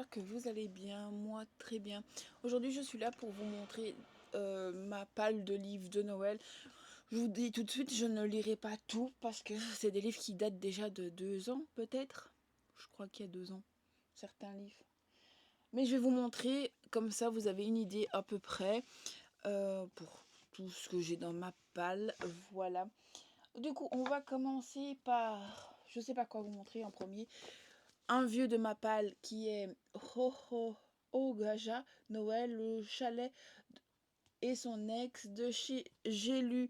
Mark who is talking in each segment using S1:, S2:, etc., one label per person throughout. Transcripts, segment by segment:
S1: j'espère que vous allez bien, moi très bien. Aujourd'hui je suis là pour vous montrer ma palle de livres de Noël. Je vous dis tout de suite, je ne lirai pas tout parce que c'est des livres qui datent déjà de 2 ans peut-être. Je crois qu'il y a 2 ans, certains livres. Mais je vais vous montrer, comme ça vous avez une idée à peu près pour tout ce que j'ai dans ma palle. Voilà. Du coup on va commencer par, je sais pas quoi vous montrer en premier. Un vieux de ma palle qui est Ho Ho Ho Gaja, Noël, le chalet et son ex de chez J'ai lu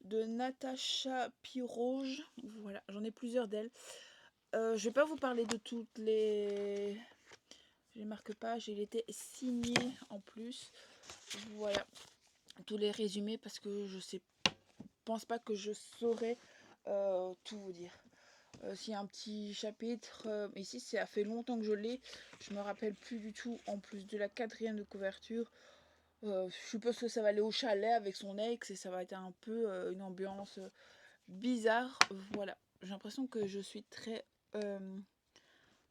S1: de Natacha Piroge. Voilà, j'en ai plusieurs d'elles. Je vais pas vous parler de toutes les... Je les marque pas, il était signé en plus. Voilà, tous les résumés parce que je pense pas que je saurais tout vous dire. S'il y a un petit chapitre, ici ça fait longtemps que je l'ai, je me rappelle plus du tout, en plus de la 4e de couverture. Je suppose que ça va aller au chalet avec son ex et ça va être un peu une ambiance bizarre. Voilà, j'ai l'impression que je suis très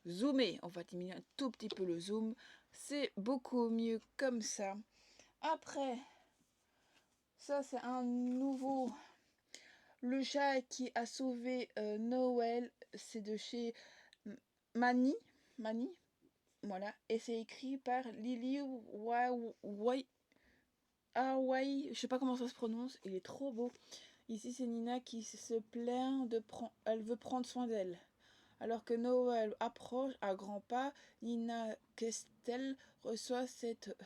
S1: zoomée. On va diminuer un tout petit peu le zoom, c'est beaucoup mieux comme ça. Après, ça c'est un nouveau... Le chat qui a sauvé Noël, c'est de chez Mani, voilà, et c'est écrit par Lily Hawaii, je sais pas comment ça se prononce, il est trop beau. Ici c'est Nina qui se plaint elle veut prendre soin d'elle. Alors que Noël approche à grands pas, Nina Kestel reçoit cette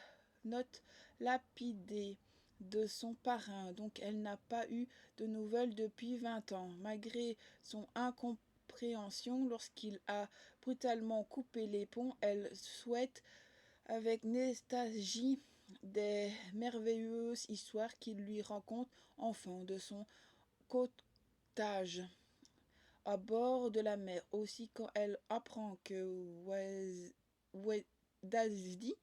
S1: note lapidée de son parrain, donc elle n'a pas eu de nouvelles depuis 20 ans. Malgré son incompréhension lorsqu'il a brutalement coupé les ponts, elle souhaite avec nostalgie des merveilleuses histoires qu'il lui raconte enfant de son cottage à bord de la mer. Aussi, quand elle apprend que Wednesday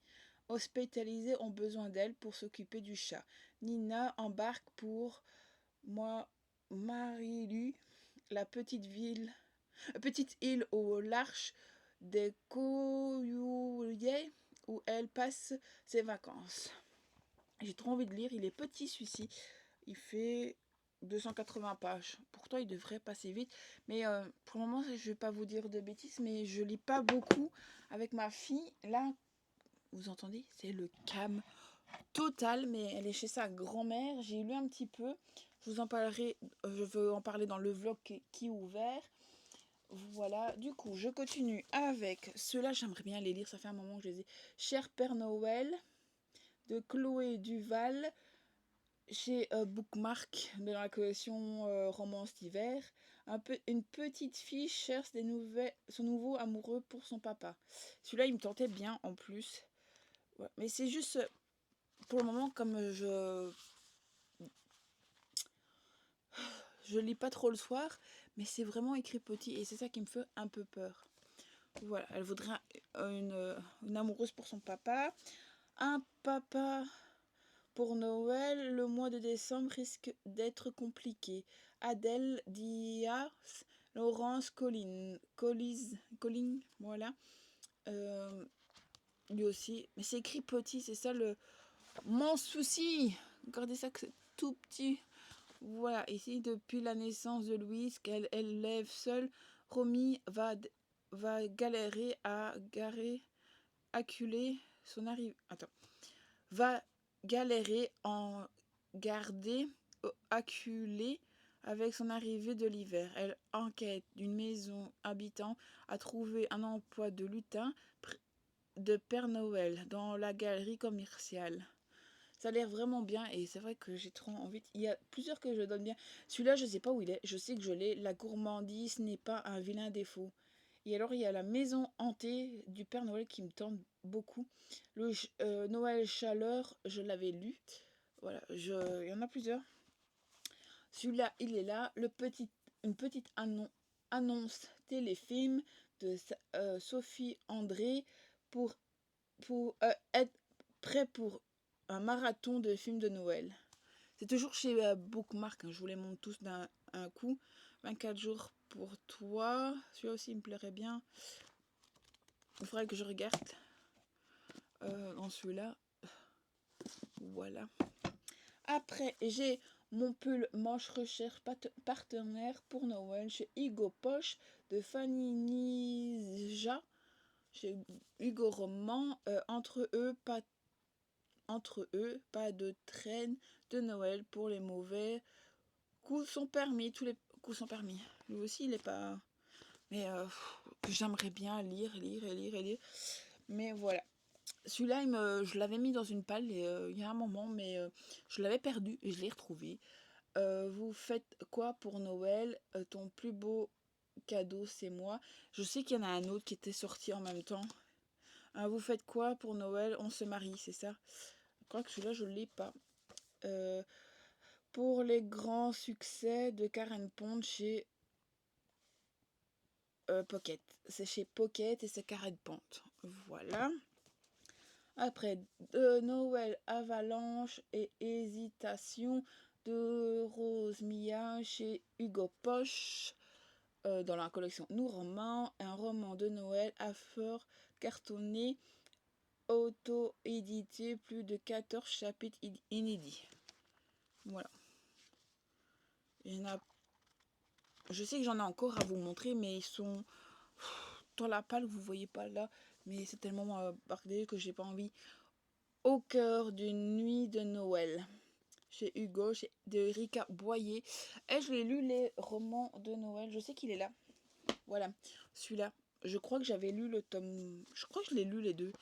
S1: hospitalisés ont besoin d'elle pour s'occuper du chat, Nina embarque pour Marilu, la petite île au large des Coyoulais où elle passe ses vacances. J'ai trop envie de lire, il est petit celui-ci, il fait 280 pages. Pourtant, il devrait passer vite. Mais pour le moment, je ne vais pas vous dire de bêtises, mais je lis pas beaucoup avec ma fille. Là, vous entendez, c'est le calme total, mais elle est chez sa grand-mère. J'ai lu un petit peu. Je vous en parlerai, je veux en parler dans le vlog qui est ouvert. Voilà, du coup, je continue avec ceux-là. J'aimerais bien les lire, ça fait un moment que je les ai. Cher Père Noël, de Chloé Duval, chez Bookmark, de la collection romance d'hiver. Une petite fille cherche son nouveau amoureux pour son papa. Celui-là, il me tentait bien en plus. Ouais, mais c'est juste, pour le moment, comme je lis pas trop le soir, mais c'est vraiment écrit petit et c'est ça qui me fait un peu peur. Voilà, elle voudrait une amoureuse pour son papa. Un papa pour Noël, le mois de décembre risque d'être compliqué. Adèle Diaz, Laurence Collin, voilà. Lui aussi, mais c'est écrit petit, c'est ça mon souci. Regardez ça que c'est tout petit. Voilà, ici depuis la naissance de Louise, qu'elle élève seule, Romy va galérer à acculer son arrivée. Attends. Va galérer en garder acculé avec son arrivée de l'hiver. Elle enquête d'une maison habitant à trouver un emploi de lutin de Père Noël dans la galerie commerciale. Ça a l'air vraiment bien et c'est vrai que j'ai trop envie. Il y a plusieurs que je donne bien. Celui-là, je sais pas où il est. Je sais que je l'ai. La gourmandise n'est pas un vilain défaut. Et alors, il y a la maison hantée du Père Noël qui me tente beaucoup. Le Noël Chaleur, je l'avais lu. Voilà, il y en a plusieurs. Celui-là, il est là. Une petite annonce téléfilm de Sophie André pour être prêt pour un marathon de films de Noël. C'est toujours chez Bookmark, hein, je vous les montre tous d'un coup. 24 jours pour toi, celui-là aussi il me plairait bien. Il faudrait que je regarde. dans celui-là. Voilà. Après, j'ai mon pull manche recherche partenaire pour Noël chez Hugo Poche de Fanny Nija. Chez Hugo Roman, entre eux, pas de traîne de Noël pour les mauvais. Coups sont permis, tous les coups sont permis. Lui aussi, il est pas... Mais j'aimerais bien lire. Mais voilà. Celui-là, je l'avais mis dans une palle il y a un moment, mais je l'avais perdu et je l'ai retrouvé. Vous faites quoi pour Noël? Ton plus beau cadeau, c'est moi. Je sais qu'il y en a un autre qui était sorti en même temps. Vous faites quoi pour Noël? On se marie, c'est ça? Je crois que celui-là, je ne l'ai pas. Pour les grands succès de Karen Pond chez Pocket. C'est chez Pocket et c'est Karen Pond. Voilà. Après, Noël Avalanche et Hésitation de Rose Mia chez Hugo Poche. Dans la collection Nous Romans, un roman de Noël à fort cartonné, auto-édité, plus de 14 chapitres inédits. Voilà. Il y en a... Je sais que j'en ai encore à vous montrer, mais ils sont dans la palle, vous voyez pas là, mais c'est tellement bardé que j'ai pas envie. Au cœur d'une nuit de Noël, chez Hugo, de Erika Boyer. Et je l'ai lu, les romans de Noël. Je sais qu'il est là. Voilà, celui-là. Je crois que j'avais lu le tome... Je crois que je l'ai lu les deux.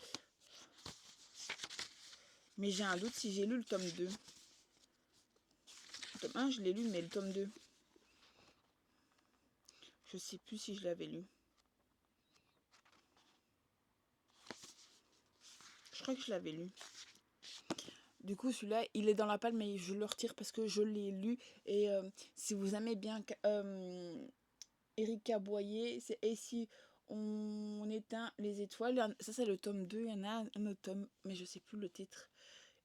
S1: Mais j'ai un doute si j'ai lu le tome 2. Le tome 1, je l'ai lu, mais le tome 2... Je sais plus si je l'avais lu. Je crois que je l'avais lu. Du coup, celui-là, il est dans la palle, mais je le retire parce que je l'ai lu. Et si vous aimez bien Erika Boyer, c'est Et si on éteint les étoiles. Ça, c'est le tome 2. Il y en a un autre tome, mais je sais plus le titre.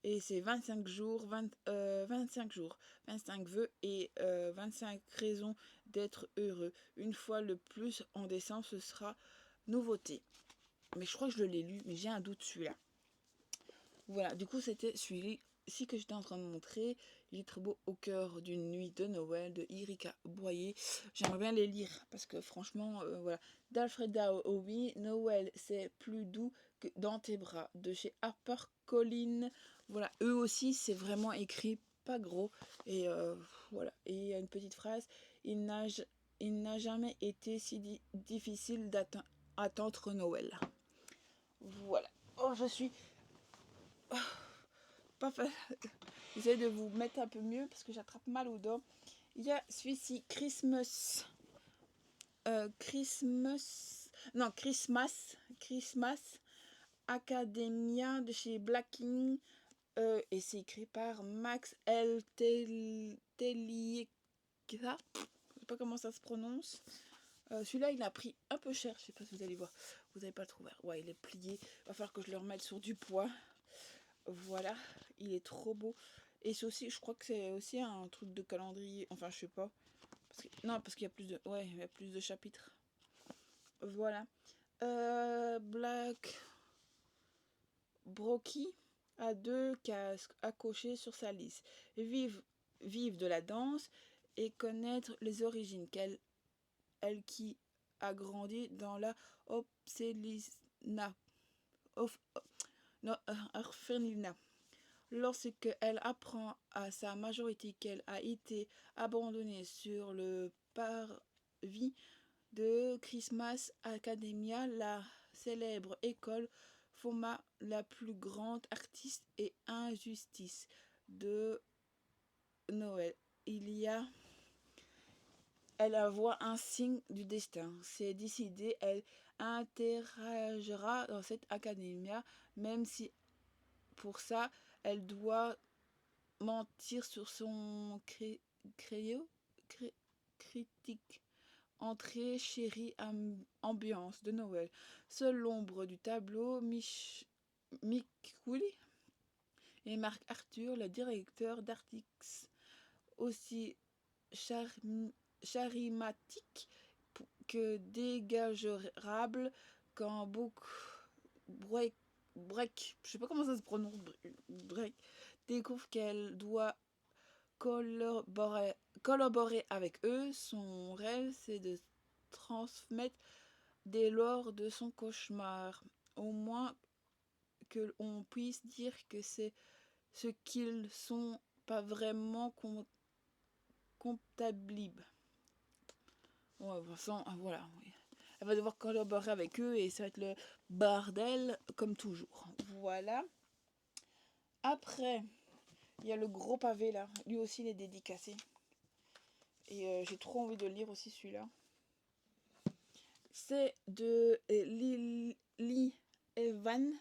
S1: Et c'est 25 jours, 25 jours, 25 vœux et 25 raisons d'être heureux. Une fois le plus en décembre, ce sera nouveauté. Mais je crois que je l'ai lu, mais j'ai un doute celui-là. Voilà, du coup, c'était celui-ci que j'étais en train de montrer. Il est très beau, Au cœur d'une nuit de Noël de Erika Boyer. J'aimerais bien les lire parce que franchement, voilà. D'Alfreda Owie, Noël, c'est plus doux que dans tes bras, de chez HarperCollins. Voilà, eux aussi, c'est vraiment écrit pas gros. Et voilà, et il y a une petite phrase, il n'a jamais été si difficile d'attendre Noël. Voilà. Oh, je suis pas fait. J'essaie de vous mettre un peu mieux parce que j'attrape mal aux dents. Il y a celui-ci, Christmas Academia de chez Blacking. Et c'est écrit par Max L. Telieka. Je sais pas comment ça se prononce. Celui-là, il a pris un peu cher. Je sais pas si vous allez voir. Vous n'avez pas le trouvé. Ouais, il est plié. Il va falloir que je le remette sur du poids. Voilà, il est trop beau. Et c'est aussi, je crois que c'est aussi un truc de calendrier. Enfin, je sais pas. Parce qu'il y a plus de... Ouais, il y a plus de chapitres. Voilà. Black Brocky a 2 casques à cocher sur sa liste. Vive de la danse et connaître les origines. Elle qui a grandi dans la orphelinat. Lorsque elle apprend à sa majorité qu'elle a été abandonnée sur le parvis de Christmas Academia, la célèbre école, forma la plus grande artiste et injustice de Noël. Elle voit un signe du destin. C'est décidé, elle interagira dans cette académia, même si pour ça, elle doit mentir sur son critique. Entrée, chérie, ambiance de Noël. Seule l'ombre du tableau, Mick Woolley et Marc Arthur, le directeur d'Artix, aussi charismatique que dégagérable quand Break, je sais pas comment ça se prononce, Break, découvre qu'elle doit collaborer avec eux. Son rêve, c'est de transmettre des lore de son cauchemar. Au moins que on puisse dire que c'est ce qu'ils sont pas vraiment comptables. Ouais, voilà. Oui. Elle va devoir collaborer avec eux et ça va être le bordel comme toujours. Voilà. Après, il y a le gros pavé là. Lui aussi, il est dédicacé. Et j'ai trop envie de lire aussi celui-là. C'est de Lily Evan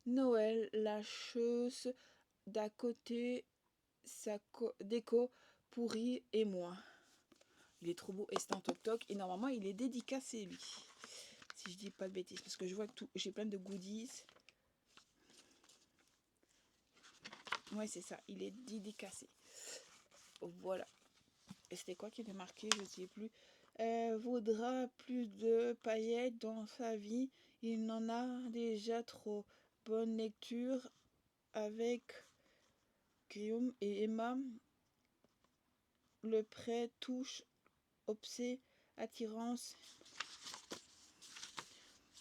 S1: Noël, la chose d'à côté, sa déco pourrie et moi. Il est trop beau et c'est un toc-toc. Et normalement, il est dédicacé, lui. Si je dis pas de bêtises. Parce que je vois que j'ai plein de goodies. Ouais, c'est ça. Il est dédicacé. Voilà. Et c'était quoi qui était marqué? Je ne sais plus. Voudra plus de paillettes dans sa vie. Il n'en a déjà trop. Bonne lecture avec Guillaume et Emma. Le prêt touche, obsé, attirance.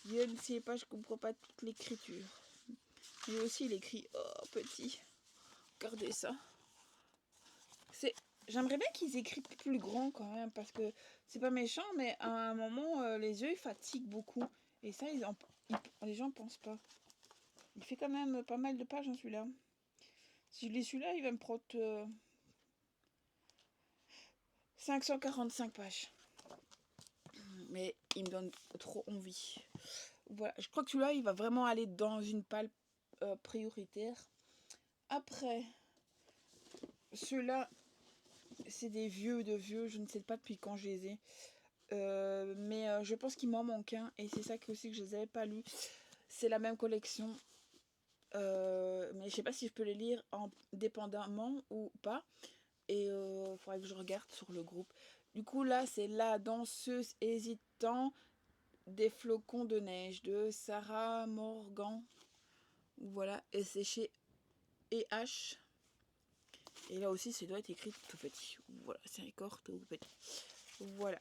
S1: Je ne sais pas, je comprends pas toute l'écriture. Mais aussi il écrit oh petit. Regardez ça. J'aimerais bien qu'ils écrivent plus grand quand même parce que c'est pas méchant, mais à un moment les yeux ils fatiguent beaucoup et ça les gens pensent pas. Il fait quand même pas mal de pages hein, celui-là. Si je lis celui-là, il va me prendre 545 pages. Mais il me donne trop envie. Voilà, je crois que celui-là, il va vraiment aller dans une palle prioritaire. Après, ceux-là, c'est des vieux de vieux. Je ne sais pas depuis quand je les ai. Mais je pense qu'il m'en manque un. Et c'est ça aussi que je les avais pas lus. C'est la même collection. Mais je sais pas si je peux les lire indépendamment ou pas. Et il faudrait que je regarde sur le groupe. Du coup, là, c'est La danseuse hésitant des flocons de neige de Sarah Morgan. Voilà, et c'est chez EH. Et là aussi, ça doit être écrit tout petit. Voilà, c'est encore tout petit. Voilà.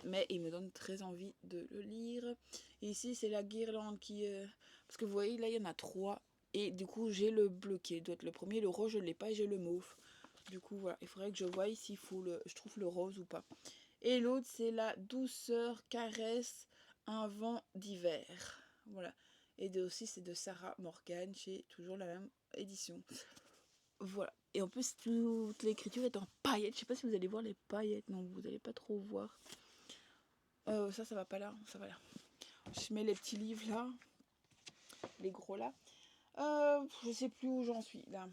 S1: Mais il me donne très envie de le lire. Et ici, c'est la guirlande qui... Parce que vous voyez, là, il y en a 3. Et du coup, j'ai le bleu qui doit être le premier. Le rose, je ne l'ai pas et j'ai le mauve. Du coup, voilà. Il faudrait que je voie s'il faut je trouve le rose ou pas. Et l'autre, c'est la douceur caresse un vent d'hiver. Voilà. Et aussi, c'est de Sarah Morgan chez toujours la même édition. Voilà. Et en plus, toute l'écriture est en paillettes. Je sais pas si vous allez voir les paillettes. Non, vous n'allez pas trop voir. Ça va pas là. Ça va là. Je mets les petits livres là. Les gros là. Je sais plus où j'en suis là.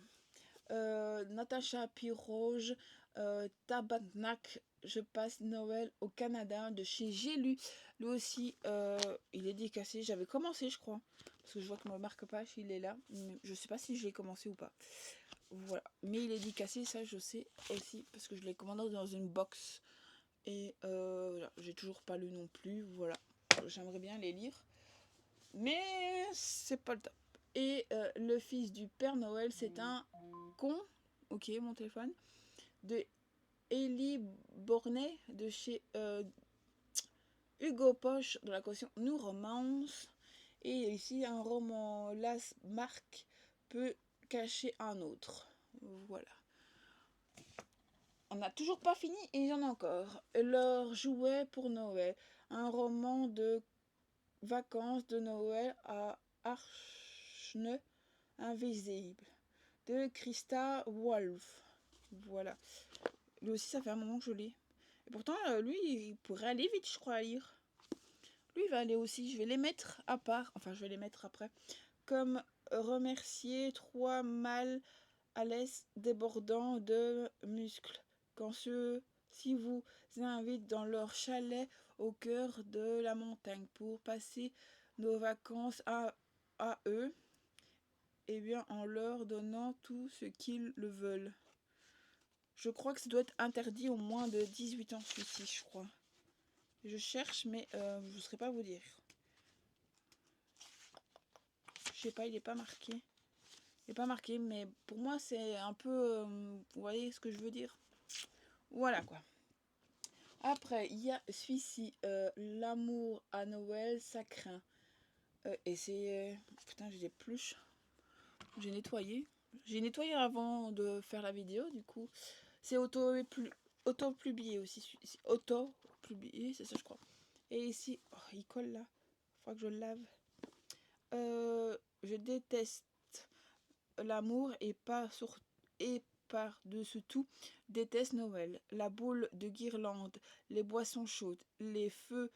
S1: Natacha Piroge, Tabarnak, je passe Noël au Canada de chez J'ai lu. Lui aussi, il est dédicacé. J'avais commencé, je crois. Parce que je vois que mon marque-page, il est là. Mais je sais pas si je l'ai commencé ou pas. Voilà. Mais il est dédicacé, ça je sais aussi. Parce que je l'ai commandé dans une box. Et voilà. J'ai toujours pas lu non plus. Voilà. J'aimerais bien les lire. Mais c'est pas le top. Et le fils du Père Noël, c'est un con. Ok, mon téléphone. De Élie Bornet de chez Hugo Poche de la collection Nous Romance. Et ici, un roman Las Marques peut cacher un autre. Voilà. On n'a toujours pas fini et il y en a encore. Leur jouet pour Noël. Un roman de vacances de Noël à Archne invisible. De Christa Wolf. Voilà. Lui aussi, ça fait un moment que je l'ai. Et pourtant, lui, il pourrait aller vite, je crois, à lire. Lui, il va aller aussi. Je vais les mettre à part. Enfin, je vais les mettre après. Comme remercier 3 mâles à l'aise débordant de muscles. Quand ceux-ci vous invitent dans leur chalet au cœur de la montagne pour passer nos vacances à eux, et bien en leur donnant tout ce qu'ils le veulent. Je crois que ça doit être interdit au moins de 18 ans, celui-ci, je crois. Je cherche, mais je ne saurais pas vous dire. sais pas, il est pas marqué. Il est pas marqué, mais pour moi c'est un peu... vous voyez ce que je veux dire? Voilà quoi. Après, il y a celui-ci, l'amour à Noël, ça craint. Et c'est... putain, j'ai des pluches. J'ai nettoyé. J'ai nettoyé avant de faire la vidéo, du coup. C'est auto-publié aussi. Auto-publié, c'est ça, je crois. Et ici, oh, il colle là. Faudra que je le lave. Je déteste l'amour et par-dessus tout, déteste Noël. La boule de guirlande, les boissons chaudes, les feux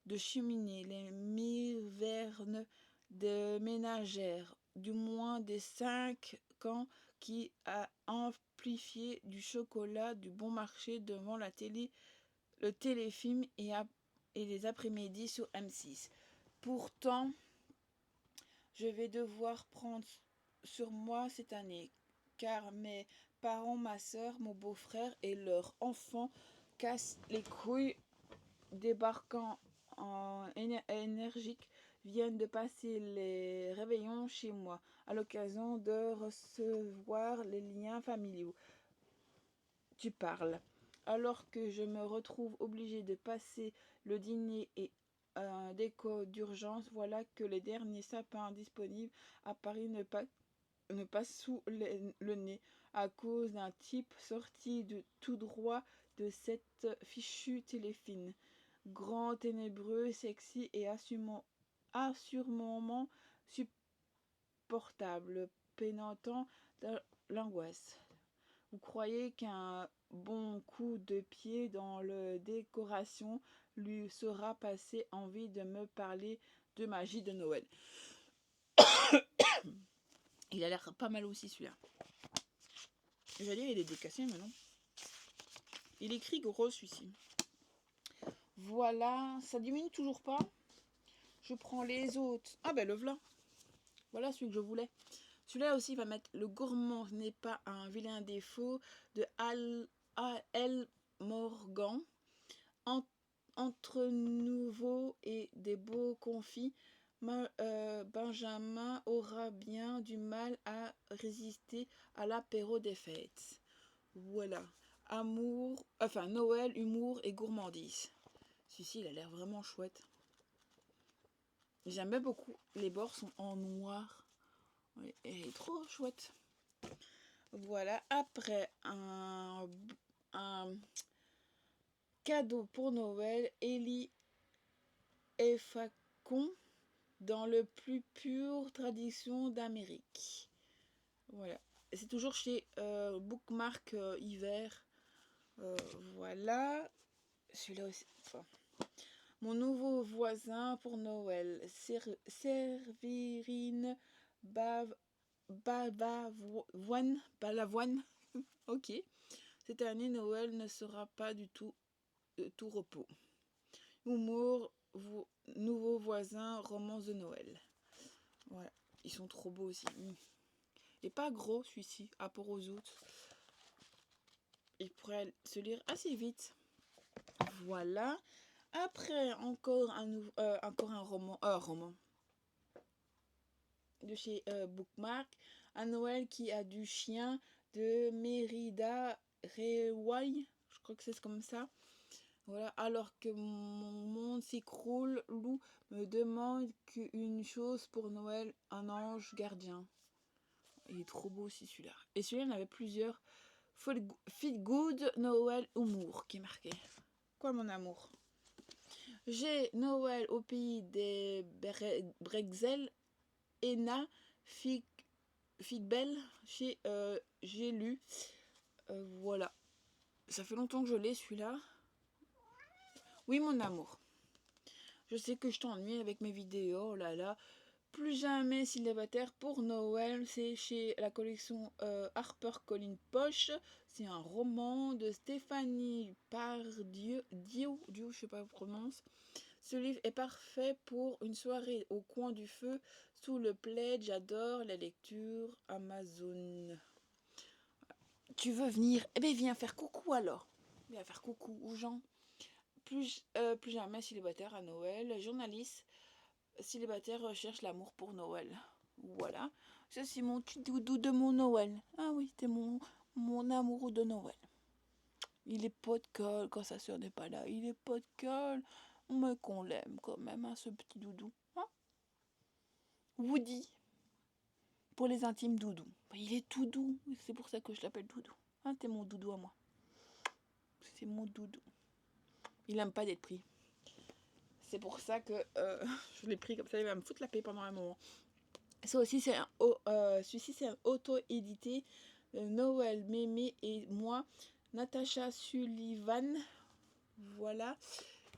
S1: de cheminée, les mivernes de ménagères, du moins des 5 camps qui a amplifié du chocolat du bon marché devant la télé, le téléfilm et les après-midi sur M6. Pourtant, je vais devoir prendre sur moi cette année, car mes parents, ma soeur, mon beau-frère et leurs enfants cassent les couilles débarquant en énergique viennent de passer les réveillons chez moi à l'occasion de recevoir les liens familiaux. Tu parles. Alors que je me retrouve obligée de passer le dîner et un déco d'urgence, voilà que les derniers sapins disponibles à Paris ne passent sous le nez à cause d'un type sorti tout droit de cette fichue téléfilm. Grand, ténébreux, sexy et assurément supportable, pénantant de l'angoisse. Vous croyez qu'un bon coup de pied dans la décoration lui sera passé envie de me parler de magie de Noël? Il a l'air pas mal aussi celui-là. J'allais dire il est décassé mais non. Il écrit gros celui-ci. Voilà, ça diminue toujours pas. Je prends les autres. Ah ben le voilà. Voilà celui que je voulais. Celui-là aussi va mettre le gourmand n'est pas un vilain défaut de A.L. Morgan. Entre nouveaux et des beaux confits, Benjamin aura bien du mal à résister à l'apéro des fêtes. Voilà. Noël, humour et gourmandise. Celui-ci, il a l'air vraiment chouette. J'aime beaucoup. Les bords sont en noir. Ouais, elle est trop chouette. Voilà. Après, un cadeau pour Noël. Ellie et Facon dans le plus pure tradition d'Amérique. Voilà. C'est toujours chez Bookmark Hiver. Voilà. Celui-là aussi. Enfin, mon nouveau voisin pour Noël, Séverine Balavoine. Ok. Cette année, Noël ne sera pas du tout tout repos. Humour, nouveau voisin, romance de Noël. Voilà. Ils sont trop beaux aussi. Il n'est pas gros celui-ci, à rapport aux autres. Il pourrait se lire assez vite. Voilà. Après, encore un roman de chez Bookmark. Un Noël qui a du chien de Mérida Rewai. Je crois que c'est comme ça. Voilà. Alors que mon monde s'écroule, Lou me demande qu'une chose pour Noël, un ange gardien. Il est trop beau aussi celui-là. Et celui-là, il y en avait plusieurs. Feel Good Noël Humour qui est marqué. Quoi mon amour? J'ai Noël au pays des Brexel, Ena, Figbel, chez j'ai lu. Voilà. Ça fait longtemps que je l'ai celui-là. Oui mon amour. Je sais que je t'ennuie avec mes vidéos, oh là là. Plus jamais célibataire pour Noël, c'est chez la collection HarperCollins Poche. C'est un roman de Stéphanie Pardieu, je sais pas comment on prononce. Ce livre est parfait pour une soirée au coin du feu, sous le plaid. J'adore la lecture Amazon. Tu veux venir? Eh bien, viens faire coucou alors. Viens faire coucou aux gens. Plus jamais célibataire à Noël. Journaliste célibataire recherche l'amour pour Noël. Voilà. Ça, c'est mon petit doudou de mon Noël. Ah oui, c'était mon amoureux de Noël. Il est pas de colle quand sa soeur n'est pas là. Il est pas de colle. Mais qu'on l'aime quand même, hein, ce petit doudou. Hein, Woody. Pour les intimes, doudou. Il est tout doux. C'est pour ça que je l'appelle doudou. Hein, t'es mon doudou à moi. C'est mon doudou. Il aime pas d'être pris. C'est pour ça que je l'ai pris comme ça. Il va me foutre la paix pendant un moment. Ça aussi, c'est celui-ci, c'est un auto-édité. Noël, Mémé et moi. Natasha Sullivan. Voilà.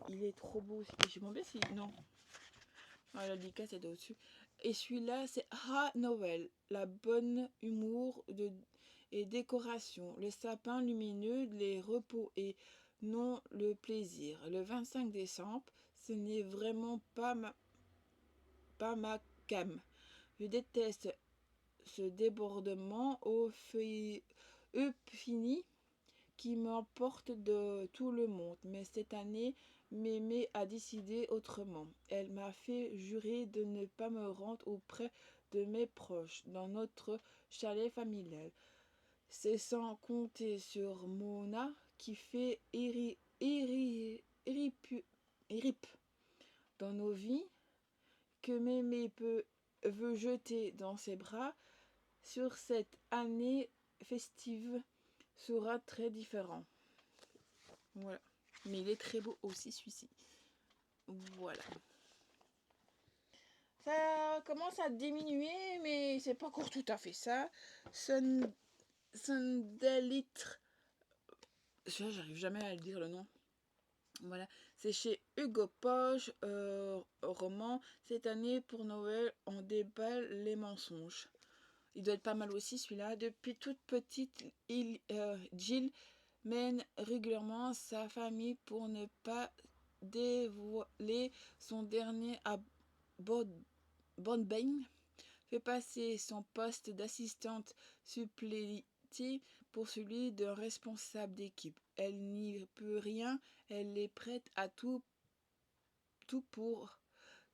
S1: Il est trop beau aussi. Je m'en vais si. Non. Ah, la dédicace est au-dessus. Et celui-là, c'est Ah Noël. La bonne humour et décoration. Le sapin lumineux, les repos et non le plaisir. Le 25 décembre, ce n'est vraiment pas ma cam. Je déteste ce débordement au fini qui m'emporte de tout le monde. Mais cette année, Mémé a décidé autrement. Elle m'a fait jurer de ne pas me rendre auprès de mes proches dans notre chalet familial. C'est sans compter sur Mona qui fait irrip dans nos vies que Mémé veut jeter dans ses bras sur cette année festive sera très différent. Voilà. Mais il est très beau aussi celui-ci. Voilà. Ça commence à diminuer, mais c'est pas encore tout à fait ça. Sundelitre. J'arrive jamais à le dire le nom. Voilà. C'est chez Hugo Poche, roman. Cette année, pour Noël, on déballe les mensonges. Il doit être pas mal aussi celui-là. Depuis toute petite, Jill mène régulièrement sa famille pour ne pas dévoiler son dernier à Bonne fait passer son poste d'assistante supplétive pour celui de responsable d'équipe. Elle n'y peut rien, elle est prête à tout pour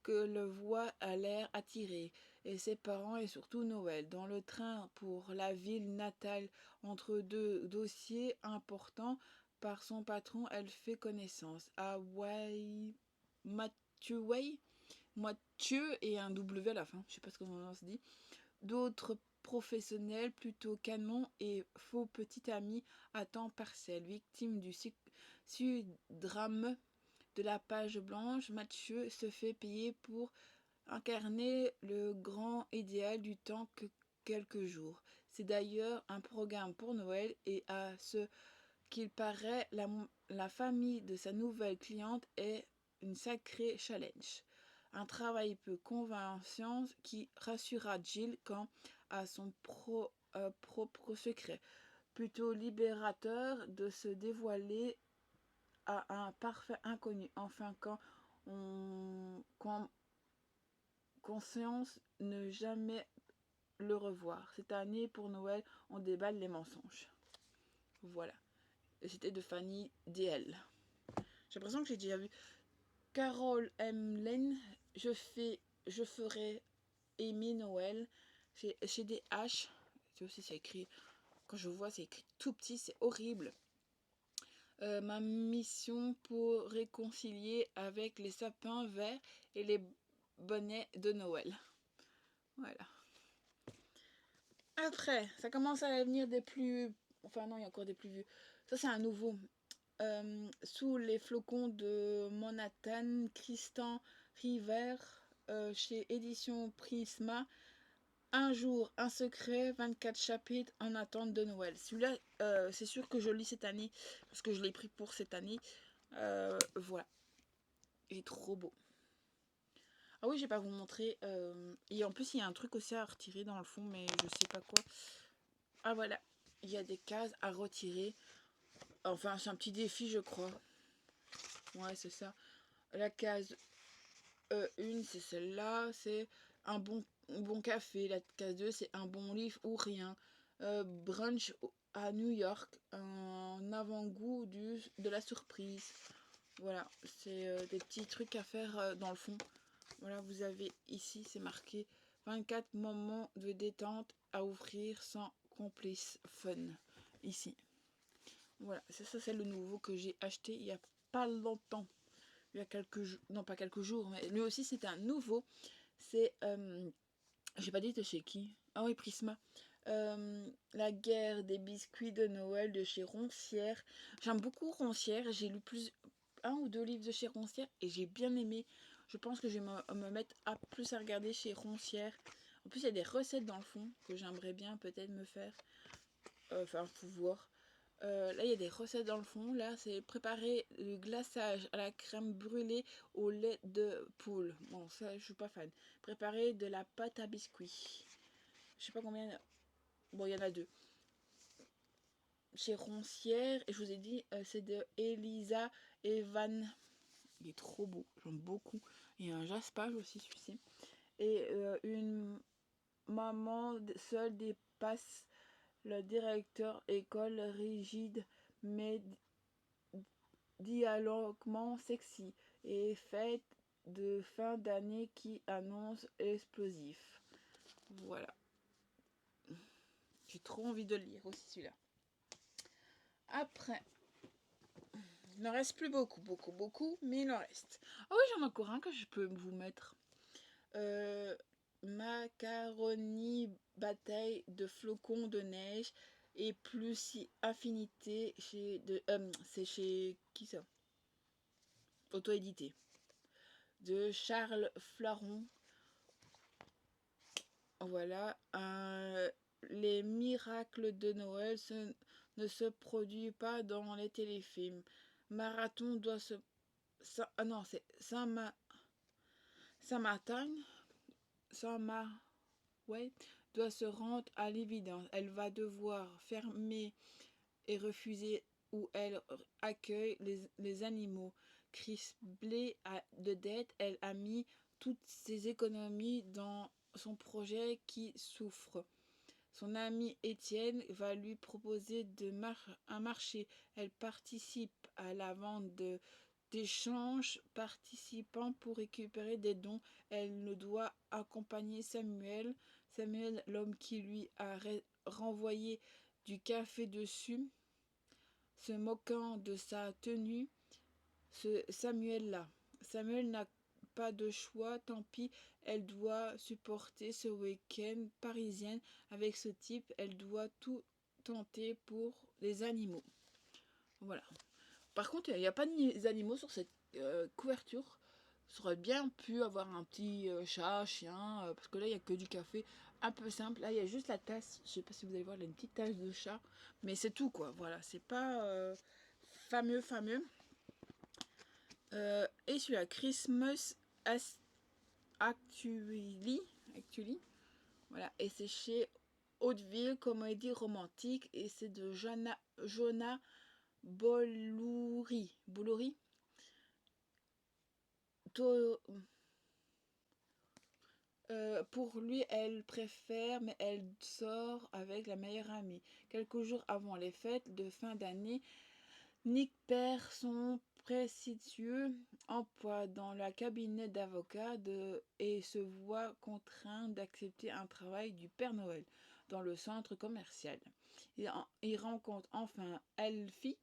S1: que le voie a l'air attiré, et ses parents et surtout Noël. Dans le train pour la ville natale, entre deux dossiers importants par son patron, elle fait connaissance. À Mathieu et un W à la fin, je sais pas ce qu'on se dit. D'autres professionnels plutôt canons et faux petits amis à temps partiel, victimes du drame de la page blanche. Mathieu se fait payer pour incarner le grand idéal du temps que quelques jours. C'est d'ailleurs un programme pour Noël et à ce qu'il paraît, la famille de sa nouvelle cliente est une sacrée challenge. Un travail peu convaincant qui rassurera Jill quant à son propre secret. Plutôt libérateur de se dévoiler à un parfait inconnu. Enfin, quand conscience ne jamais le revoir. Cette année, pour Noël, on déballe les mensonges. Voilà. Et c'était de Fanny DL. J'ai l'impression que j'ai déjà vu Carole M. Lane. Je ferai aimer Noël chez des H. C'est aussi, c'est écrit. Quand je vois, c'est écrit tout petit, c'est horrible. Ma mission pour réconcilier avec les sapins verts et les bonnets de Noël. Voilà. Après, ça commence à venir des plus... Enfin non, il y a encore des plus vieux. Ça, c'est un nouveau. Sous les flocons de Manhattan, Tristan River, chez Édition Prisma. Un jour, un secret, 24 chapitres en attente de Noël. Celui-là, c'est sûr que je lis cette année, parce que je l'ai pris pour cette année. Voilà. Il est trop beau. Ah oui, je vais pas vous montrer. Et en plus, il y a un truc aussi à retirer dans le fond, mais je sais pas quoi. Ah voilà, il y a des cases à retirer. Enfin, c'est un petit défi, je crois. Ouais, c'est ça. La case 1, c'est celle-là. C'est un bon café. La case 2, c'est un bon livre ou rien. Brunch à New York. Un avant-goût de la surprise. Voilà, c'est des petits trucs à faire dans le fond. Voilà, vous avez ici, c'est marqué 24 moments de détente à offrir sans complice fun. Ici. Voilà, ça c'est le nouveau que j'ai acheté il y a pas longtemps. Il y a quelques jours, non pas quelques jours, mais lui aussi c'est un nouveau. C'est, j'ai pas dit de chez qui. Ah oui, Prisma. La guerre des biscuits de Noël de chez Roncière. J'aime beaucoup Roncière. J'ai lu un ou deux livres de chez Roncière et j'ai bien aimé. Je pense que je vais me mettre plus à regarder chez Roncière. En plus, il y a des recettes dans le fond que j'aimerais bien peut-être me faire. Enfin, pouvoir. Là, il y a des recettes dans le fond. Là, c'est préparer le glaçage à la crème brûlée au lait de poule. Bon, ça, je suis pas fan. Préparer de la pâte à biscuits. Je sais pas combien. Bon, il y en a deux. Chez Roncière. Et je vous ai dit, c'est de Elisa Evan. Il est trop beau. J'aime beaucoup. Il y a un jaspage aussi, celui-ci. Et une maman seule dépasse le directeur école rigide mais dialoguement sexy et fête de fin d'année qui annonce explosif. Voilà. J'ai trop envie de le lire aussi celui-là. Après, il n'en reste plus beaucoup, mais il en reste. Ah oui, j'en ai encore un que je peux vous mettre. Macaroni bataille de flocons de neige et plus si affinité c'est chez qui ça? Auto-édité. De Charles Flaron. Voilà. Les miracles de Noël ne se produisent pas dans les téléfilms. Marathon doit se... non, c'est Saint-Martin. Ouais, doit se rendre à l'évidence. Elle va devoir fermer et refuser où elle accueille les animaux. Criblée de dettes, elle a mis toutes ses économies dans son projet qui souffre. Son ami Étienne va lui proposer un marché. Elle participe à la vente d'échanges participants pour récupérer des dons. Elle ne doit accompagner Samuel, l'homme qui lui a renvoyé du café dessus, se moquant de sa tenue. Samuel n'a pas de choix, tant pis, elle doit supporter ce week-end parisien avec ce type, elle doit tout tenter pour les animaux. Voilà. Par contre, il n'y a pas d'animaux sur cette couverture. Ça aurait bien pu avoir un petit chat, chien, parce que là, il n'y a que du café un peu simple. Là, il y a juste la tasse. Je sais pas si vous allez voir, il y a une petite tasse de chat. Mais c'est tout, quoi. Voilà, c'est pas fameux. Et celui-là, Christmas Actually. Voilà, et c'est chez Hauteville, comédie romantique. Et c'est de Jonah Boulouri. Pour lui, elle préfère, mais elle sort avec la meilleure amie. Quelques jours avant les fêtes de fin d'année, Nick perd son prestigieux emploi dans le cabinet d'avocat et se voit contraint d'accepter un travail du Père Noël dans le centre commercial. Il rencontre enfin Elfie,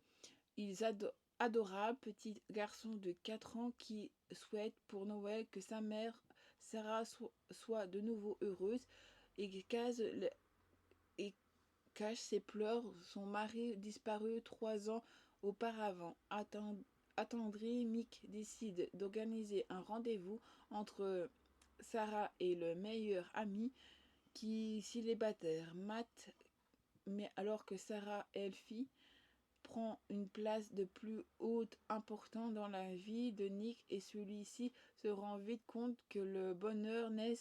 S1: adorable petit garçon de 4 ans qui souhaite pour Noël que sa mère Sarah soit de nouveau heureuse et cache ses pleurs. Son mari disparu 3 ans auparavant. Attendri, Mick décide d'organiser un rendez-vous entre Sarah et le meilleur ami qui célibataire, Matt, mais alors que Sarah Elfie prend une place de plus haute importance dans la vie de Nick et celui-ci se rend vite compte que le bonheur naît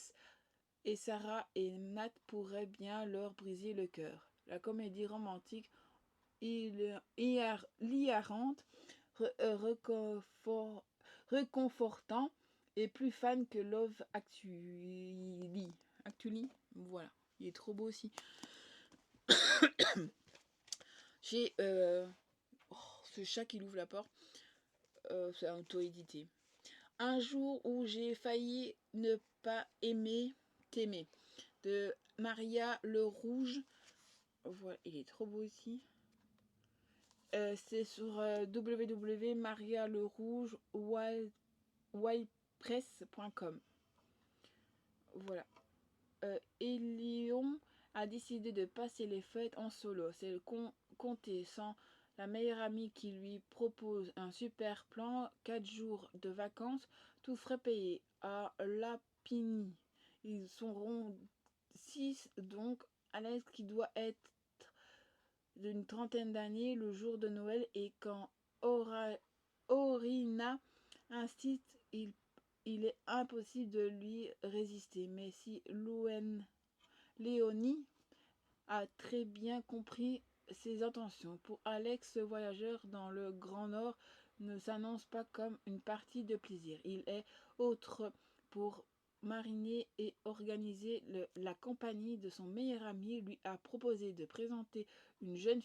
S1: et Sarah et Nat pourraient bien leur briser le cœur. La comédie romantique hilarante, réconfortant et plus fan que Love Actually. Voilà, il est trop beau aussi. J'ai ce chat qui ouvre la porte. C'est auto-édité. Un jour où j'ai failli ne pas aimer t'aimer de Maria Le Rouge. Voilà, il est trop beau ici. C'est sur www.marialerouge.wildpress.com. Voilà. Elion a décidé de passer les fêtes en solo. C'est le comté sans la meilleure amie qui lui propose un super plan, 4 jours de vacances, tout frais payé à Lapini. Ils seront 6 donc. Alex qui doit être d'une trentaine d'années le jour de Noël et quand Orina insiste, il est impossible de lui résister. Mais si Léonie a très bien compris ses intentions, pour Alex, ce voyageur dans le Grand Nord ne s'annonce pas comme une partie de plaisir. Il est autre pour mariner et organiser la compagnie de son meilleur ami lui a proposé de présenter une jeune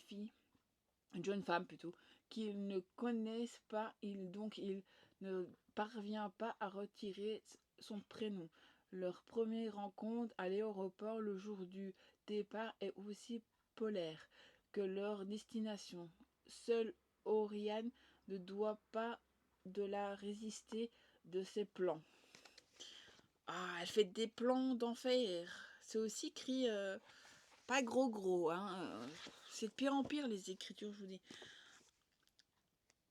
S1: femme plutôt, qu'ils ne connaissent pas, il ne parvient pas à retirer son prénom. Leur première rencontre à l'aéroport le jour du départ est aussi polaire que leur destination. Seule Oriane ne doit pas de la résister de ses plans. Ah, elle fait des plans d'enfer. C'est aussi écrit pas gros, hein. C'est de pire en pire les écritures, je vous dis.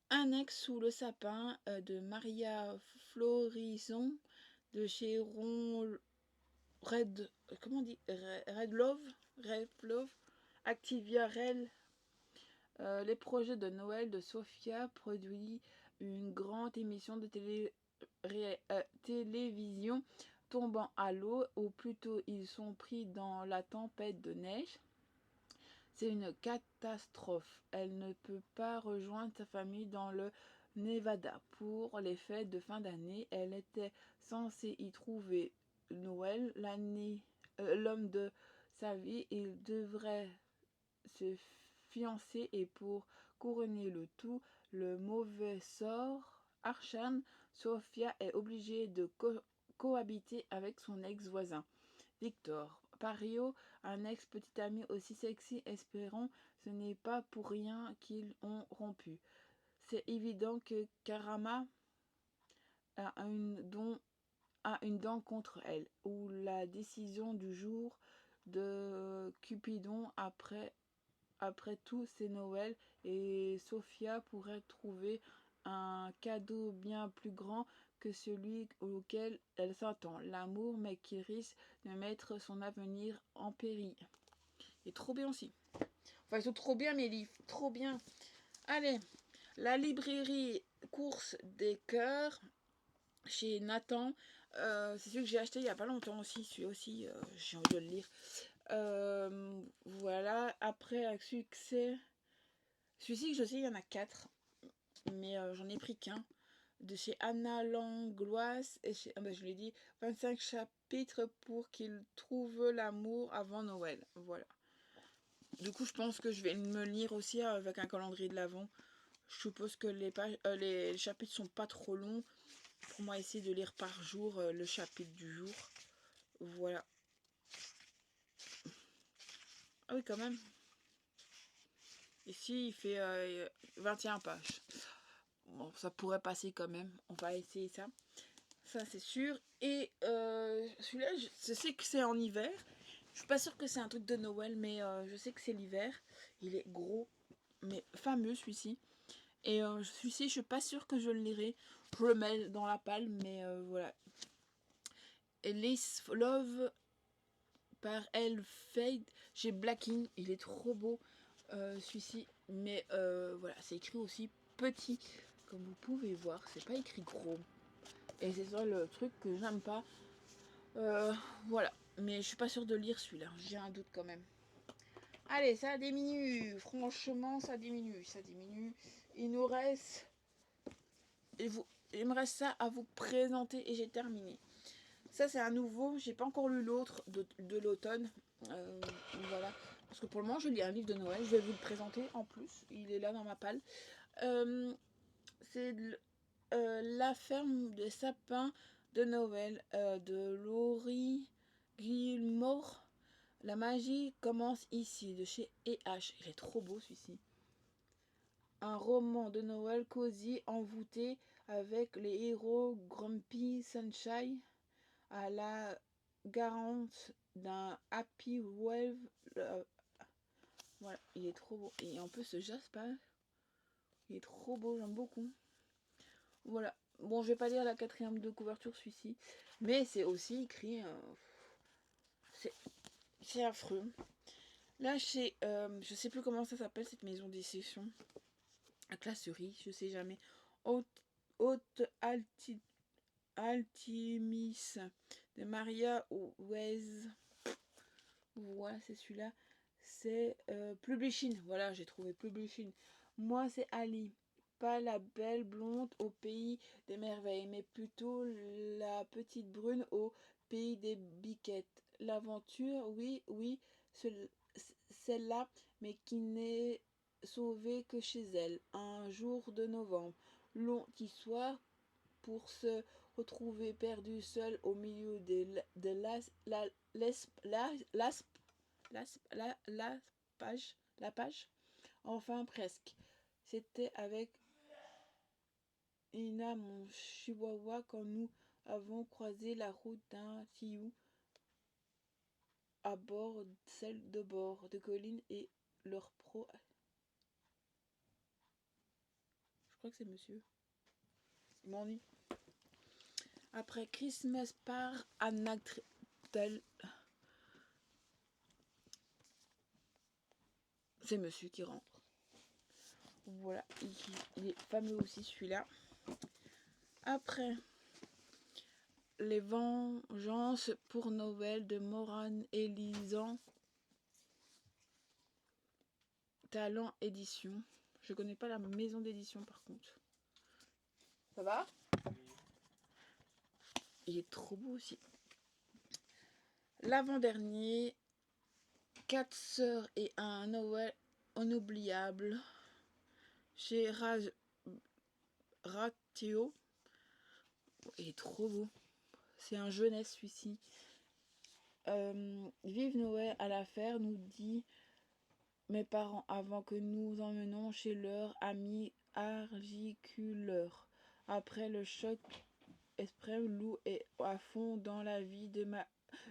S1: Un ex sous le sapin de Maria Florison de chez comment on dit Redlove, Activia Rel. Les projets de Noël de Sofia produit une grande émission de télévision tombant à l'eau, ou plutôt ils sont pris dans la tempête de neige. C'est une catastrophe. Elle ne peut pas rejoindre sa famille dans le Nevada pour les fêtes de fin d'année. Elle était censée y trouver Noël, l'homme de sa vie. Il devrait se fiancer et pour couronner le tout, le mauvais sort Archan, Sofia est obligée de cohabiter avec son ex-voisin. Victor Pario, un ex-petit ami aussi sexy, espérons, ce n'est pas pour rien qu'ils ont rompu. C'est évident que Karama a une dent contre elle, ou la décision du jour de Cupidon après tout c'est Noël et Sophia pourrait trouver un cadeau bien plus grand que celui auquel elle s'attend, l'amour, mais qui risque de mettre son avenir en péril. Et trop bien aussi. Enfin, ils sont trop bien mes livres, trop bien. Allez, la librairie Course des Cœurs chez Nathan. C'est celui que j'ai acheté il n'y a pas longtemps aussi. Celui aussi, j'ai envie de le lire. Voilà, après un succès. Celui-ci, je sais, il y en a 4, mais j'en ai pris qu'un. De chez Anna Langlois, et chez, je l'ai dit, 25 chapitres pour qu'il trouve l'amour avant Noël. Voilà. Du coup, je pense que je vais me lire aussi avec un calendrier de l'Avent. Je suppose que les chapitres sont pas trop longs. Pour moi, essayer de lire par jour le chapitre du jour. Voilà. Ah oui, quand même. Ici, il fait 21 pages. Bon, ça pourrait passer quand même. On va essayer ça. Ça, c'est sûr. Et celui-là, je sais que c'est en hiver. Je suis pas sûre que c'est un truc de Noël, mais je sais que c'est l'hiver. Il est gros, mais fameux celui-ci. Et celui-ci, je suis pas sûre que je le lirai. Je le mets dans la palle, mais voilà. Alice Love par Elle Fade chez Blacking. Il est trop beau, celui-ci. Mais voilà, c'est écrit aussi petit. Comme vous pouvez voir, c'est pas écrit gros. Et c'est ça le truc que j'aime pas. Voilà. Mais je suis pas sûre de lire celui-là. J'ai un doute quand même. Allez, ça diminue. Franchement, ça diminue. Ça diminue. Il nous reste... Il me reste ça à vous présenter et j'ai terminé. Ça, c'est un nouveau. J'ai pas encore lu l'autre de l'automne. Voilà. Parce que pour le moment, je lis un livre de Noël. Je vais vous le présenter en plus. Il est là dans ma palle. C'est La ferme des sapins de Noël de Laurie Gilmore. La magie commence ici, de chez E.H. Il est trop beau celui-ci. Un roman de Noël cosy, envoûté, avec les héros Grumpy Sunshine à la garante d'un Happy Wave. Voilà, il est trop beau. Et en plus, ce Jasper, il est trop beau, j'aime beaucoup. Voilà. Bon, je vais pas lire la 4e de couverture, celui-ci. Mais c'est aussi écrit... c'est affreux. Là, chez... je sais plus comment ça s'appelle, cette maison d'édition. À Classerie, je sais jamais. Haute Altimis de Maria Wez. Voilà, c'est celui-là. C'est Publishing. Voilà, j'ai trouvé Publishing. Moi, c'est Ali. Pas la belle blonde au pays des merveilles, mais plutôt la petite brune au pays des biquettes. L'aventure, oui, oui, celle-là, mais qui n'est sauvée que chez elle. Un jour de novembre. Long soir pour se retrouver perdu seul au milieu de la page. Enfin presque. C'était avec Ina, mon chihuahua, quand nous avons croisé la route d'un tillou à bord, celle de bord de colline et leur pro. Je crois que c'est monsieur. Il m'ennuie. Après Christmas par Anna c'est monsieur qui rentre. Voilà, il est fameux aussi celui-là. Après, Les Vengeances pour Noël de Moran Elisan. Talent Édition. Je connais pas la maison d'édition par contre. Ça va? Il est trop beau aussi. L'avant-dernier, 4 sœurs et un Noël inoubliable chez Ratio. Il est trop beau. C'est un jeunesse celui-ci. Vive Noël à la ferme, nous dit mes parents avant que nous emmenions chez leur ami argiculeur. Après le choc exprès, Lou est à fond dans la vie de ma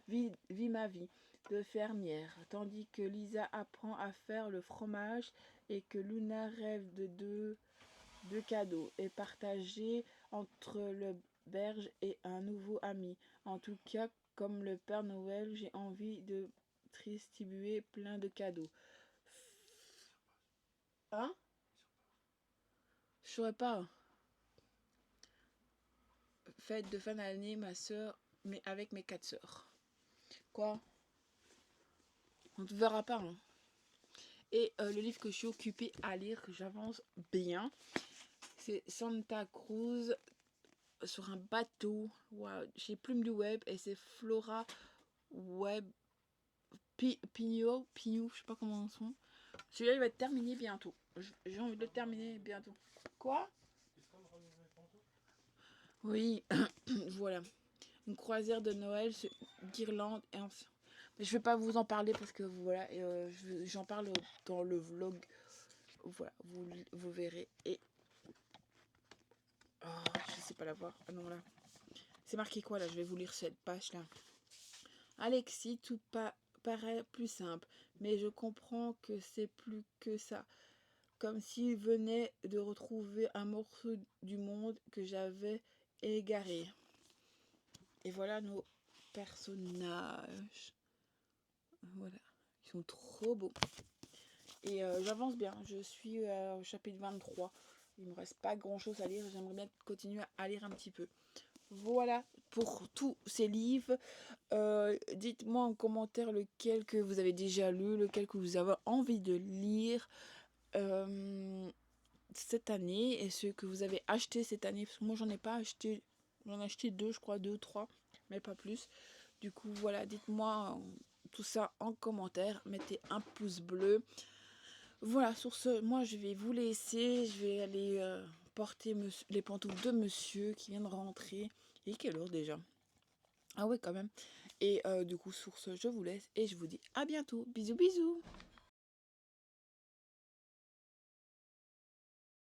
S1: vie de fermière, tandis que Lisa apprend à faire le fromage et que Luna rêve de deux cadeaux et partagés entre le berge et un nouveau ami. En tout cas, comme le Père Noël, j'ai envie de distribuer plein de cadeaux. Hein? Je saurais pas. Fête de fin d'année, ma soeur, mais avec mes 4 sœurs. Quoi? On ne verra pas. Hein. Et le livre que je suis occupée à lire, que j'avance bien, c'est Santa Cruz sur un bateau. Wow. Chez Plume du Web. Et c'est Flora Web. Pigno, je sais pas comment on son. Celui-là, il va être terminé bientôt. J'ai envie de le terminer bientôt. Quoi? Oui, voilà. Une croisière de Noël d'Irlande. Mais je vais pas vous en parler parce que voilà, j'en parle dans le vlog. Voilà, vous verrez. Et oh, je sais pas la voir. Ah non, là. C'est marqué quoi là? Je vais vous lire cette page là. Alexis, tout paraît plus simple, mais je comprends que c'est plus que ça. Comme s'il venait de retrouver un morceau du monde que j'avais égaré. Et voilà nos personnages. Voilà, ils sont trop beaux. Et j'avance bien, je suis au chapitre 23. Il me reste pas grand chose à lire, j'aimerais bien continuer à lire un petit peu. Voilà pour tous ces livres. Dites-moi en commentaire lequel que vous avez déjà lu, lequel que vous avez envie de lire cette année et ce que vous avez acheté cette année. Parce que moi j'en ai pas acheté, j'en ai acheté 2 je crois, 2 3, mais pas plus. Du coup voilà, dites-moi tout ça en commentaire, mettez un pouce bleu. Voilà, sur ce, moi je vais vous laisser, je vais aller porter les pantoufles de monsieur qui vient de rentrer. Et quelle heure déjà? Ah ouais, quand même. Et du coup, sur ce, je vous laisse et je vous dis à bientôt. Bisous, bisous.